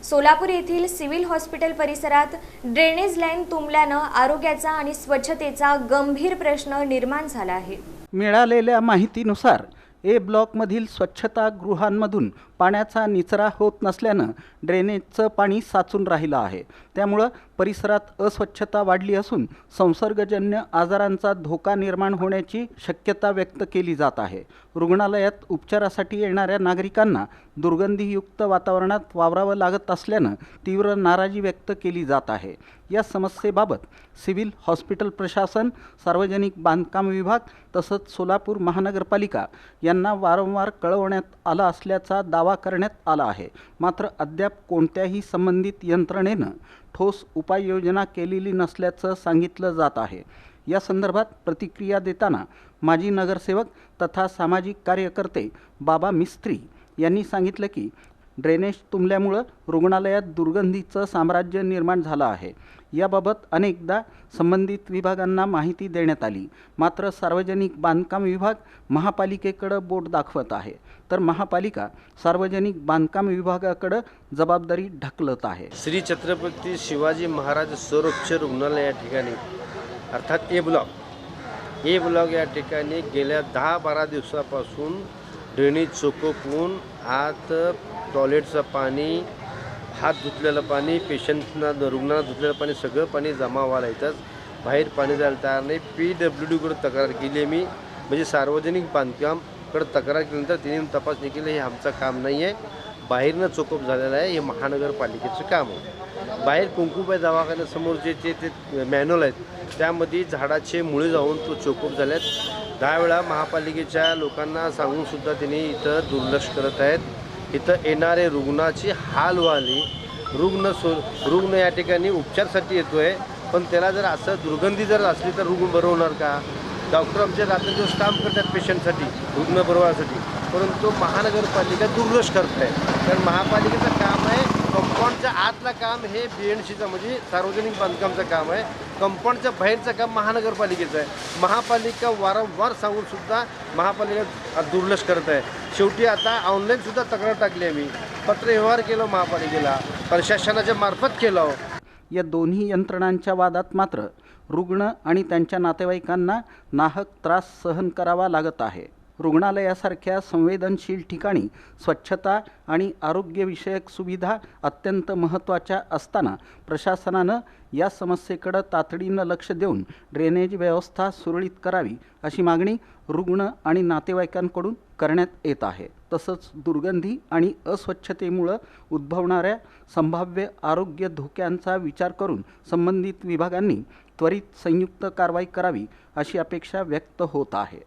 सोलापूर येथील civil hospital परिसरात drainage line तुंबल्यानं आरोग्याचा आणि स्वच्छतेचा गंभीर प्रश्न निर्माण झाला आहे। मिळालेल्या माहितीनुसार ए ब्लॉकमधील स्वच्छतागृहांमधून पाण्याचा निचरा होत नसल्यानं ड्रेनेजचं पाणी साचून राहिलं आहे। त्यामुळे परिसरात अस्वच्छता वाढली असून संसर्गजन्य आजारांचा धोका निर्माण होण्याची शक्यता व्यक्त केली जात आहे। रुग्णालयात उपचारासाठी येणाऱ्या नागरिकांना दुर्गंधीयुक्त वातावरणात वावरावं लागत असल्यानं तीव्र नाराजी व्यक्त केली जात आहे। या समस्येबाबत सिव्हिल हॉस्पिटल प्रशासन, सार्वजनिक बांधकाम विभाग तसंच सोलापूर महानगरपालिका यांना वारंवार कळवण्यात आलं असल्याचा दावा करण्यात आला आहे। मात्र अद्याप कोणत्याही संबंधित यंत्रणेनं ठोस उपाययोजना केलेली नसल्याचं सांगितलं जात आहे। या संदर्भात प्रतिक्रिया देताना माजी नगरसेवक तथा सामाजिक कार्यकर्ते बाबा मिस्त्री यांनी सांगितलं की ड्रेनेज तुंबल्यामुळे रुग्णालयात दुर्गंधीचं साम्राज्य निर्माण झालं आहे। याबाबत अनेकदा संबंधित विभागांना माहिती देण्यात आली, मात्र सार्वजनिक बांधकाम विभाग महापालिकेकडे बोट दाखवत आहे, तर महापालिका सार्वजनिक बांधकाम विभागाकडे जबाबदारी ढकलत आहे। श्री छत्रपती शिवाजी महाराज सर्वोच्च रुग्णालय या ठिकाणी अर्थात ए ब्लॉक या ठिकाणी गेल्या 10-12 दिवसापासून ड्रेनेज चोकवून आत टॉयलेटचं पाणी, हात धुतलेलं पाणी, पेशंटना रुग्णांना धुतलेलं पाणी, सगळं पाणी जमा व्हायला येतंच, बाहेर पाणी जायला तयार नाही। PWDकडे तक्रार केली आहे मी, म्हणजे सार्वजनिक बांधकामकडे तक्रार केल्यानंतर तिने तपासणी केली, हे आमचं काम नाही आहे, बाहेरनं चोकअप झालेलं आहे, हे महानगरपालिकेचं काम आहे। बाहेर कुंकुबाई दवाखान्यासमोरचे ते मॅन्युअल आहेत त्यामध्ये झाडाचे मुळे जाऊन तो चोकअप झाले आहेत। 10 वेळा महापालिकेच्या लोकांना सांगूनसुद्धा त्यांनी इथं दुर्लक्ष करत आहेत। इथं येणारे रुग्णाची हाल व्हाली, रुग्ण या ठिकाणी उपचारासाठी येतो आहे, पण त्याला जर असं दुर्गंधी जर असली तर रुग्ण बरं होणार का? डॉक्टर आमचे रात्रंदिवस काम करतात पेशंटसाठी, रुग्ण बरोबरसाठी, परंतु महानगरपालिका दुर्लक्ष करत आहे। कारण महापालिकेचं काम आहे कंपाऊंडच्या आतलं काम हे BNCचं म्हणजे सार्वजनिक बांधकामचं काम आहे, कंपाऊंडच्या बाहेरचं काम महानगरपालिकेचं आहे। महापालिका वारंवार सांगूनसुद्धा महापालिका दुर्लक्ष करत आहे। शेवटी आता ऑनलाईनसुद्धा तक्रार टाकली आहे, मी पत्रव्यवहार केलं महापालिकेला, प्रशासनाच्या मार्फत केलं। या दोन्ही यंत्रणांच्या वादात मात्र रुग्ण आणि त्यांच्या नातेवाईकांना नाहक त्रास सहन करावा लागत आहे। रुग्णालयासारख्या संवेदनशील ठिकाणी स्वच्छता आणि आरोग्यविषयक सुविधा अत्यंत महत्त्वाच्या असताना प्रशासनानं या समस्येकडे तातडीनं लक्ष देऊन ड्रेनेज व्यवस्था सुरळीत करावी अशी मागणी रुग्ण आणि नातेवाईकांकडून करण्यात येत आहे। तसंच दुर्गंधी आणि अस्वच्छतेमुळे उद्भवणाऱ्या संभाव्य आरोग्य धोक्यांचा विचार करून संबंधित विभागांनी त्वरित संयुक्त कारवाई करावी अशी अपेक्षा व्यक्त होत आहे।